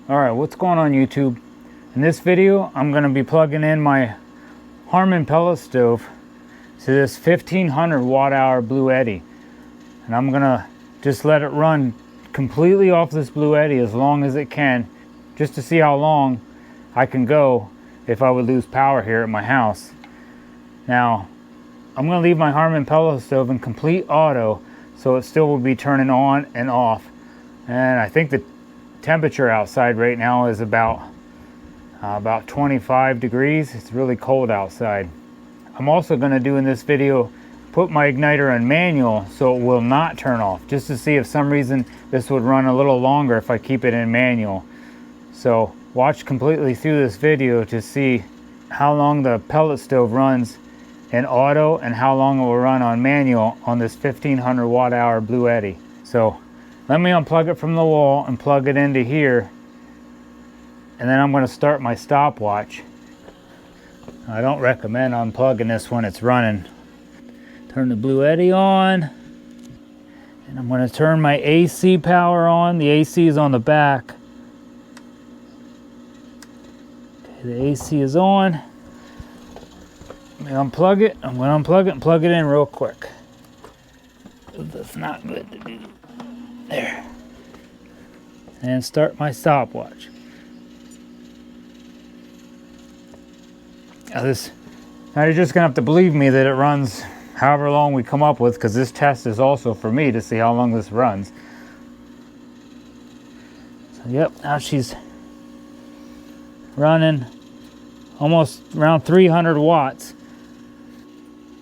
Alright, what's going on YouTube? In this video, I'm going to be plugging in my Harman pellet stove to this 1500 watt hour Bluetti. And I'm going to just let it run completely off this Bluetti as long as it can, just to see how long I can go if I would lose power here at my house. Now, I'm going to leave my Harman pellet stove in complete auto, so it still will be turning on and off. And I think the temperature outside right now is about 25 degrees. It's really cold outside. I'm also going to do in this video put my igniter on manual so it will not turn off, just to see if some reason this would run a little longer if I keep it in manual. So watch completely through this video to see how long the pellet stove runs in auto and how long it will run on manual on this 1500 watt hour Bluetti. So let me unplug it from the wall and plug it into here, and then I'm going to start my stopwatch. I don't recommend unplugging this when it's running. Turn the Bluetti on, and I'm going to turn my AC power on. The AC is on the back. Okay, the AC is on. Let me unplug it. I'm going to unplug it and plug it in real quick. That's not good to do. There. And start my stopwatch. Now you're just gonna have to believe me that it runs however long we come up with, because this test is also for me to see how long this runs. So yep, now she's running almost around 300 watts.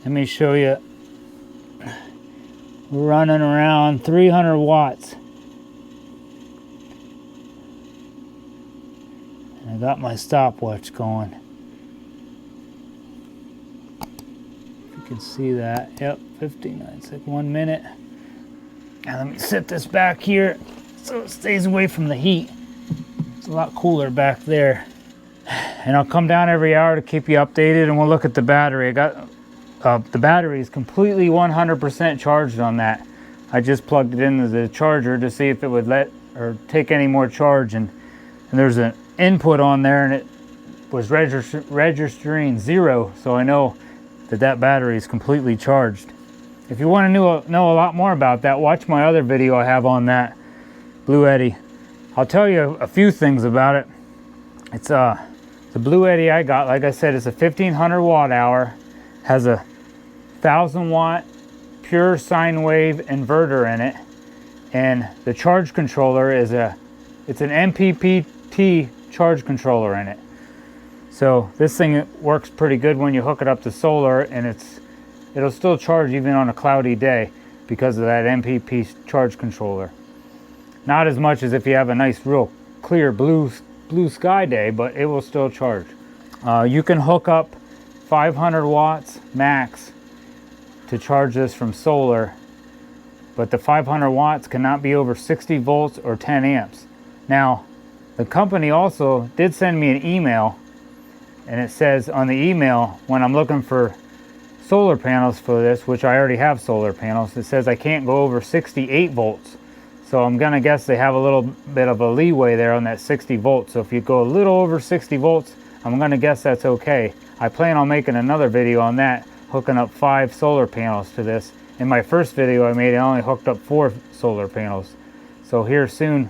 Let me show you. We're running around 300 watts. And I got my stopwatch going. If you can see that. Yep, 59. It's like 1 minute. Now let me set this back here so it stays away from the heat. It's a lot cooler back there. And I'll come down every hour to keep you updated, and we'll look at the battery. I got the battery is completely 100% charged on that. I just plugged it into the charger to see if it would let or take any more charge, and there's an input on there, and it was registering 0, so I know that battery is completely charged. If you want to know a lot more about that, watch my other video I have on that Bluetti. I'll tell you a few things about it. It's the Bluetti I got, like I said, it's a 1500 watt hour, has a 1000 watt pure sine wave inverter in it, and the charge controller is it's an MPPT charge controller in it. So this thing works pretty good when you hook it up to solar, and it'll still charge even on a cloudy day because of that MPP charge controller. Not as much as if you have a nice real clear blue sky day, but it will still charge. You can hook up 500 watts max to charge this from solar, but the 500 watts cannot be over 60 volts or 10 amps. Now, the company also did send me an email, and it says on the email, when I'm looking for solar panels for this, which I already have solar panels, it says I can't go over 68 volts. So I'm gonna guess they have a little bit of a leeway there on that 60 volts. So if you go a little over 60 volts, I'm gonna guess that's okay. I plan on making another video on that, hooking up 5 solar panels to this. In my first video I made, I only hooked up 4 solar panels. So here soon,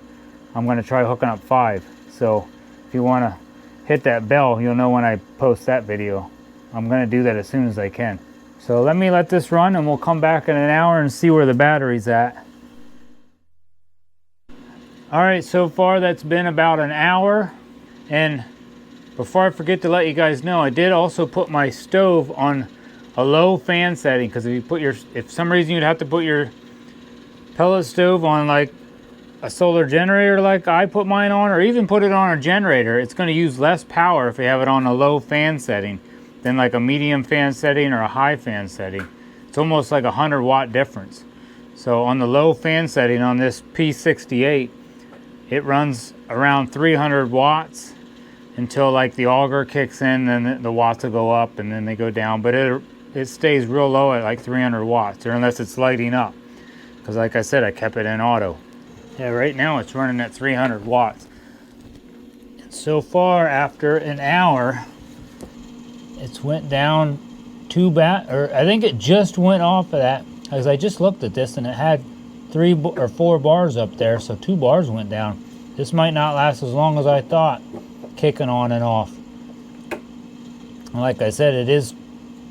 I'm gonna try hooking up 5. So if you wanna hit that bell, you'll know when I post that video. I'm gonna do that as soon as I can. So let me let this run, and we'll come back in an hour and see where the battery's at. All right, so far that's been about an hour, and before I forget to let you guys know, I did also put my stove on a low fan setting, because if for some reason you'd have to put your pellet stove on like a solar generator like I put mine on, or even put it on a generator, it's going to use less power if you have it on a low fan setting than like a medium fan setting or a high fan setting. It's almost like 100 watt difference. So on the low fan setting on this P68, it runs around 300 watts until like the auger kicks in, then the watts will go up and then they go down, but it stays real low at like 300 watts, or unless it's lighting up, because like I said, I kept it in auto. Yeah, right now it's running at 300 watts. So far, after an hour, it's went down I think it just went off of that, because I just looked at this and it had 3 or 4 bars up there, so 2 bars went down. This might not last as long as I thought, kicking on and off. Like I said, it is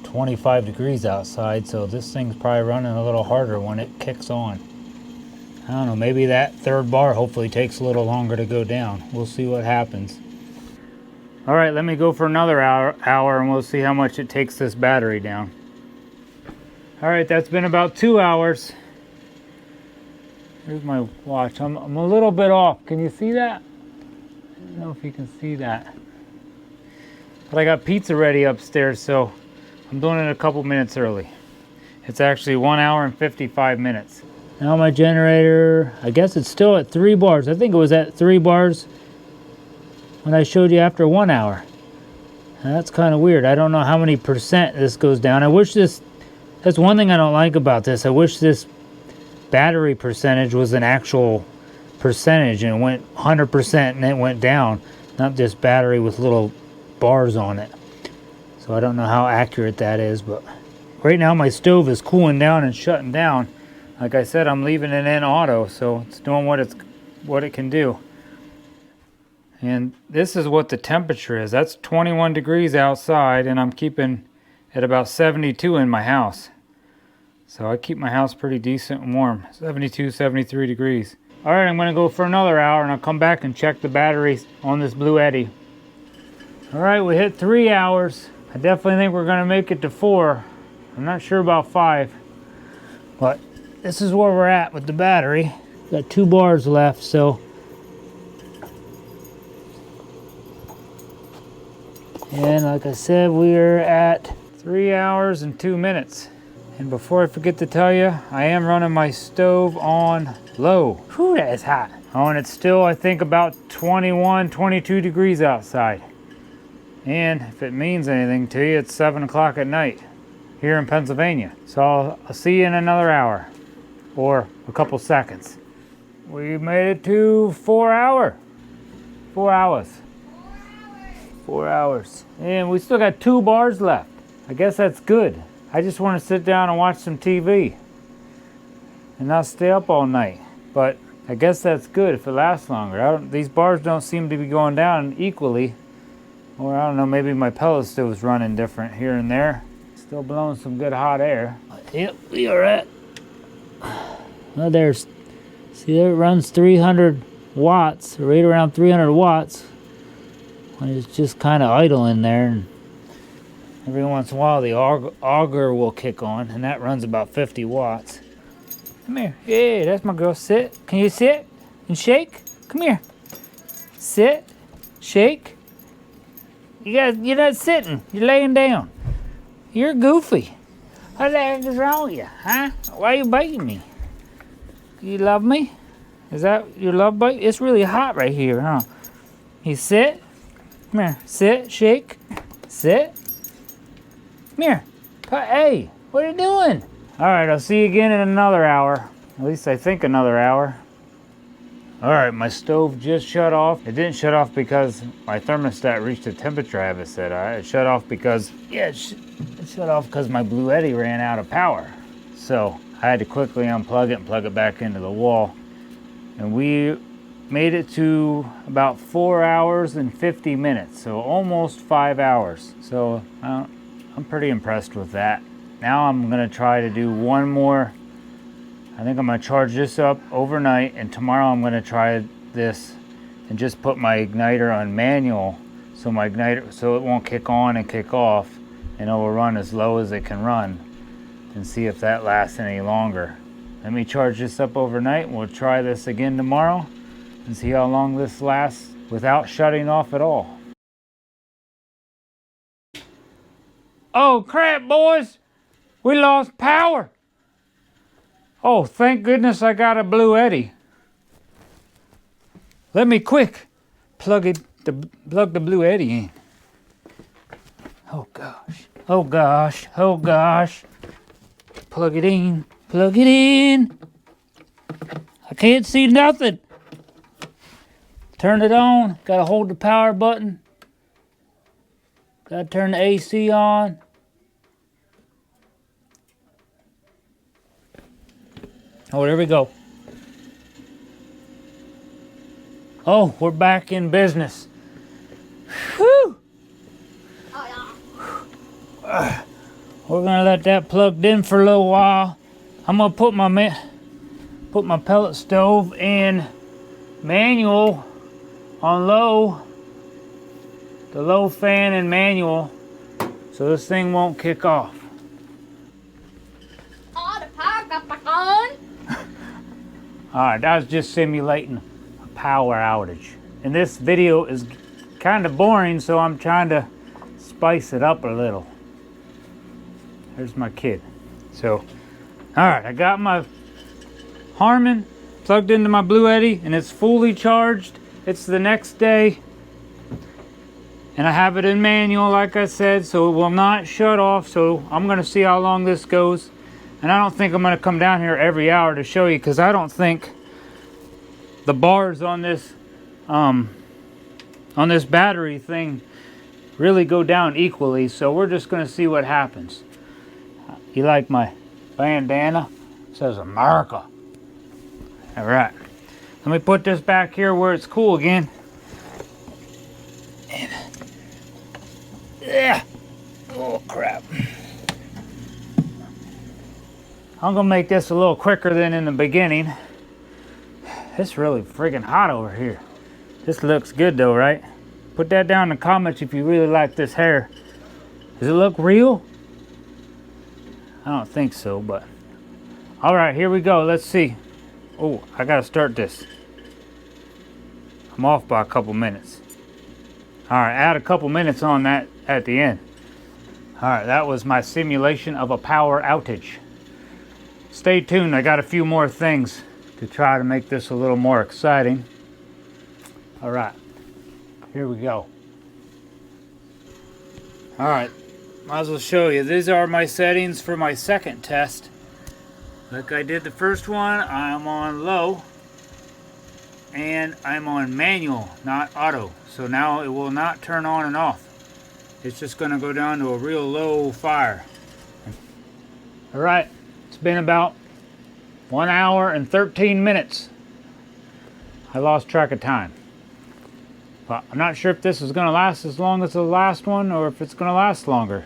25 degrees outside, so this thing's probably running a little harder when it kicks on. I don't know, maybe that 3rd bar hopefully takes a little longer to go down. We'll see what happens. All right, let me go for another hour and we'll see how much it takes this battery down. All right, that's been about 2 hours. Here's my watch. I'm a little bit off. Can you see that? I don't know if you can see that. But I got pizza ready upstairs, so I'm doing it a couple minutes early. It's actually 1 hour and 55 minutes. Now my generator, I guess it's still at 3 bars. I think it was at 3 bars when I showed you after 1 hour. Now that's kind of weird. I don't know how many percent this goes down. I wish this, that's one thing I don't like about this. I wish this battery percentage was an actual percentage and it went 100% and it went down, not just battery with little bars on it. So I don't know how accurate that is, but right now my stove is cooling down and shutting down. Like I said, I'm leaving it in auto, so it's doing what it can do. And this is what the temperature is. That's 21 degrees outside, and I'm keeping it about 72 in my house. So I keep my house pretty decent and warm, 72, 73 degrees. All right, I'm gonna go for another hour and I'll come back and check the batteries on this Bluetti. All right, we hit 3 hours. I definitely think we're gonna make it to 4. I'm not sure about 5, but this is where we're at with the battery. Got 2 bars left, so. And like I said, we're at 3 hours and 2 minutes. And before I forget to tell you, I am running my stove on low. Whew, that is hot. Oh, and it's still, I think, about 21, 22 degrees outside. And if it means anything to you, it's 7 o'clock at night here in Pennsylvania. So I'll see you in another hour or a couple seconds. We made it to 4 hours. 4 hours. 4 hours. And we still got 2 bars left. I guess that's good. I just want to sit down and watch some TV and not stay up all night. But I guess that's good if it lasts longer. These bars don't seem to be going down equally. Or I don't know, maybe my pellet stove's running different here and there. Still blowing some good hot air. Yep, we are at, well, there's, see there it runs 300 watts, right around 300 watts. When it's just kind of idle in there. And every once in a while the auger will kick on, and that runs about 50 watts. Come here. Yeah, that's my girl. Sit. Can you sit and shake? Come here. Sit. Shake. You're not sitting. You're laying down. You're goofy. What the heck is wrong with you, huh? Why are you biting me? You love me? Is that your love bite? It's really hot right here, huh? You sit. Come here. Sit. Shake. Sit. Come here. Hey, what are you doing? All right, I'll see you again in another hour. At least I think another hour. All right, my stove just shut off. It didn't shut off because my thermostat reached the temperature I have it set. It shut off because, it shut off because my Bluetti ran out of power. So I had to quickly unplug it and plug it back into the wall. And we made it to about 4 hours and 50 minutes. So almost 5 hours. So I'm pretty impressed with that. Now I'm gonna try to do one more. I think I'm gonna charge this up overnight, and tomorrow I'm gonna try this and just put my igniter on manual, so my igniter, so it won't kick on and kick off, and it will run as low as it can run, and see if that lasts any longer. Let me charge this up overnight. We'll try this again tomorrow and see how long this lasts without shutting off at all. Oh crap, boys! We lost power! Oh, thank goodness I got a Bluetti. Let me quick plug the Bluetti in. Oh gosh, oh gosh, oh gosh. Plug it in, plug it in. I can't see nothing. turn it on. Gotta hold the power button. Gotta turn the AC on. Oh, there we go. Oh, we're back in business. Whew. We're gonna let that plugged in for a little while. I'm gonna put my pellet stove in manual on low. The low fan and manual, so this thing won't kick off. Oh, the power got back on. Alright, that was just simulating a power outage. And this video is kind of boring, so I'm trying to spice it up a little. There's my kid. So, alright, I got my Harman plugged into my Bluetti, and it's fully charged. It's the next day. And I have it in manual, like I said, so it will not shut off. So I'm going to see how long this goes. And I don't think I'm going to come down here every hour to show you, because I don't think the bars on this battery thing really go down equally. So we're just going to see what happens. You like my bandana? It says America. All right. Let me put this back here where it's cool again. Yeah. Oh crap. I'm gonna make this a little quicker than in the beginning. It's really friggin' hot over here. This looks good though, right? Put that down in the comments if you really like this hair. Does it look real? I don't think so, but all right, here we go. Let's see. Oh, I gotta start this. I'm off by a couple minutes. All right, add a couple minutes on that at the end. All right, that was my simulation of a power outage. Stay tuned, I got a few more things to try to make this a little more exciting. All right, here we go. All right, might as well show you. These are my settings for my second test. Like I did the first one, I'm on low. And I'm on manual, not auto. So now it will not turn on and off. It's just going to go down to a real low fire. All right, it's been about 1 hour and 13 minutes. I lost track of time. But I'm not sure if this is going to last as long as the last one or if it's going to last longer.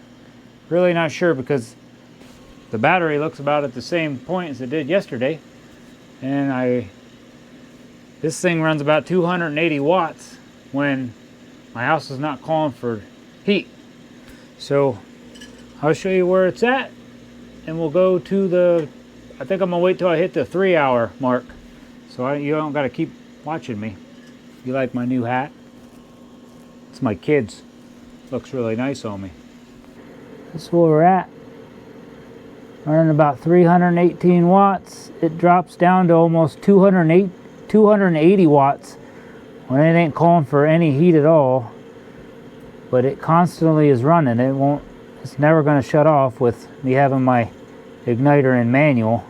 Really not sure, because the battery looks about at the same point as it did yesterday. And this thing runs about 280 watts when my house is not calling for heat. So I'll show you where it's at, and we'll go to I think I'm gonna wait till I hit the 3 hour mark. So you don't gotta keep watching me. You like my new hat? It's my kid's. Looks really nice on me. That's where we're at. Running about 318 watts. It drops down to almost 280 watts when it ain't calling for any heat at all, but it constantly is running. It's never going to shut off with me having my igniter in manual.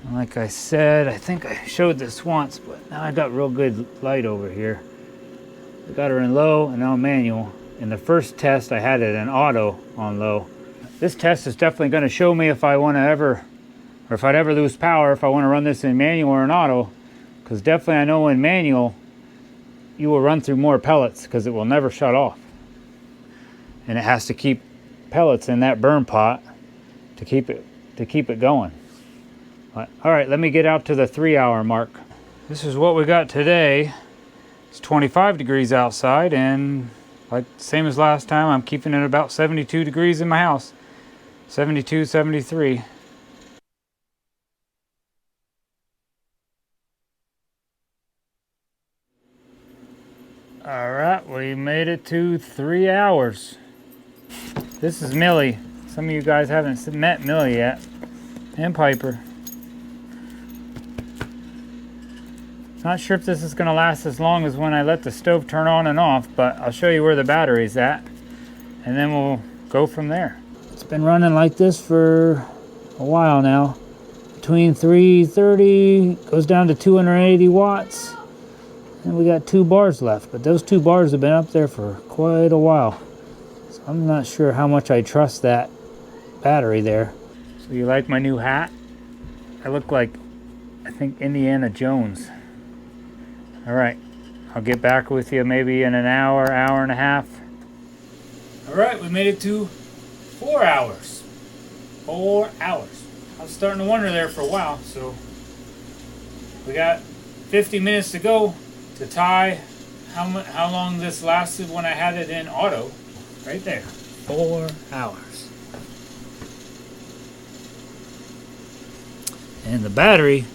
And like I said, I think I showed this once, but now I got real good light over here. I got her in low and now manual. In the first test I had it in auto on low. This test is definitely going to show me if I want to ever, or if I'd ever lose power, if I want to run this in manual or in auto. Because definitely I know in manual you will run through more pellets because it will never shut off. And it has to keep pellets in that burn pot to keep it going. But, all right, let me get out to the 3 hour mark. This is what we got today. It's 25 degrees outside, and like same as last time, I'm keeping it about 72 degrees in my house. 72, 73. All right, we made it to 3 hours. This is Millie. Some of you guys haven't met Millie yet. And Piper. Not sure if this is going to last as long as when I let the stove turn on and off, but I'll show you where the battery's at, and then we'll go from there. It's been running like this for a while now. Between 330, goes down to 280 watts, And we got 2 bars left, but those 2 bars have been up there for quite a while. So I'm not sure how much I trust that battery there. So you like my new hat? I look like, I think, Indiana Jones. All right, I'll get back with you maybe in an hour, hour and a half. All right, we made it to 4 hours. 4 hours. I was starting to wonder there for a while, so we got 50 minutes to go to tie how long this lasted when I had it in auto. Right there. 4 hours. And the battery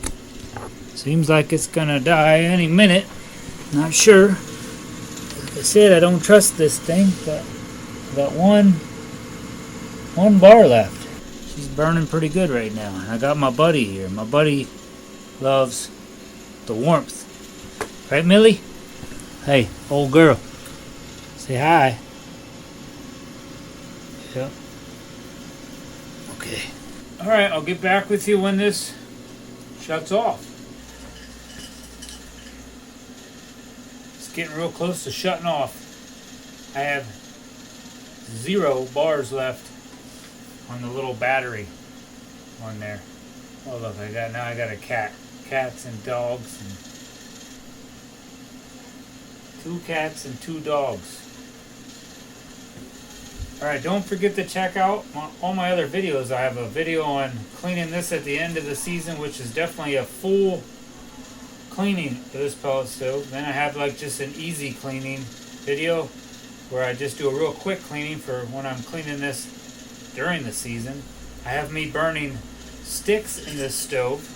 seems like it's gonna die any minute. Not sure. Like I said, I don't trust this thing, but I got one bar left. She's burning pretty good right now. And I got my buddy here. My buddy loves the warmth. Right, Millie? Hey, old girl. Say hi. Yep. Okay. Alright, I'll get back with you when this shuts off. It's getting real close to shutting off. I have 0 bars left on the little battery on there. Oh look, I got a cat. Cats and dogs. And 2 cats and 2 dogs. Alright, don't forget to check out all my other videos. I have a video on cleaning this at the end of the season, which is definitely a full cleaning of this pellet stove. Then I have like just an easy cleaning video where I just do a real quick cleaning for when I'm cleaning this during the season. I have me burning sticks in this stove.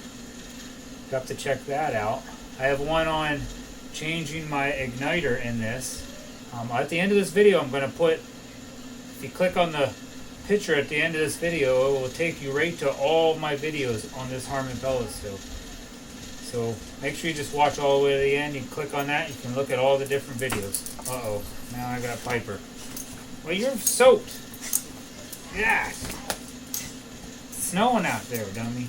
You have to check that out. I have one on changing my igniter in this. At the end of this video, I'm going to put, if you click on the picture at the end of this video, it will take you right to all my videos on this Harman pellet stove. So make sure you just watch all the way to the end. You can click on that, you can look at all the different videos. Uh-oh, now I got Piper. Well, you're soaked. Yeah. It's snowing out there, dummy.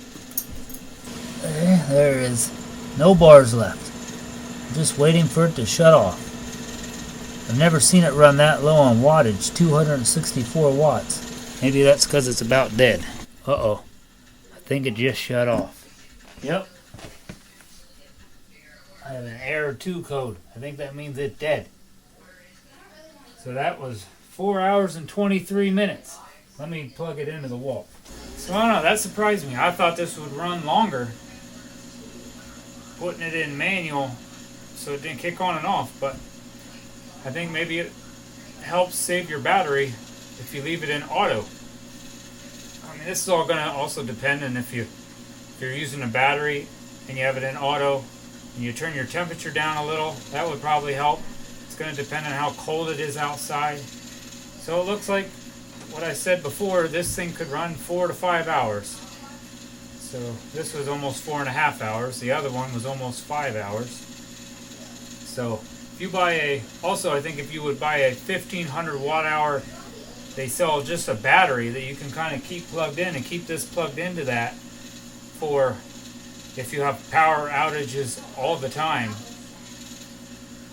There is no bars left. I'm just waiting for it to shut off. I've never seen it run that low on wattage, 264 watts. Maybe that's because it's about dead. Uh-oh. I think it just shut off. Yep. I have an error 2 code. I think that means it's dead. So that was 4 hours and 23 minutes. Let me plug it into the wall. So I don't know, that surprised me. I thought this would run longer. Putting it in manual so it didn't kick on and off, but I think maybe it helps save your battery if you leave it in auto. I mean, this is all going to also depend on if you're using a battery and you have it in auto and you turn your temperature down a little, that would probably help. It's going to depend on how cold it is outside. So it looks like what I said before, this thing could run 4 to 5 hours. So this was almost 4.5 hours. The other one was almost 5 hours. So if you buy also I think if you would buy a 1500 watt hour, they sell just a battery that you can kind of keep plugged in and keep this plugged into that for if you have power outages all the time.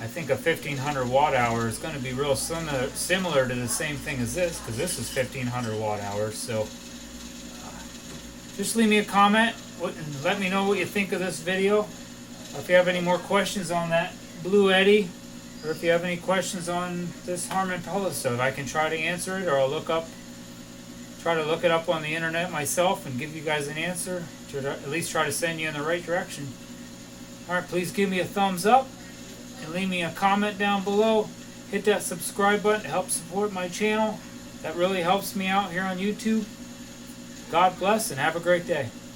I think a 1500 watt hour is going to be real similar to the same thing as this, because this is 1500 watt hours. So just leave me a comment and let me know what you think of this video. If you have any more questions on that Bluetti, or if you have any questions on this Harman pellet stove, I can try to answer it, or I'll try to look it up on the internet myself and give you guys an answer, to at least try to send you in the right direction. Alright, please give me a thumbs up and leave me a comment down below. Hit that subscribe button to help support my channel. That really helps me out here on YouTube. God bless and have a great day.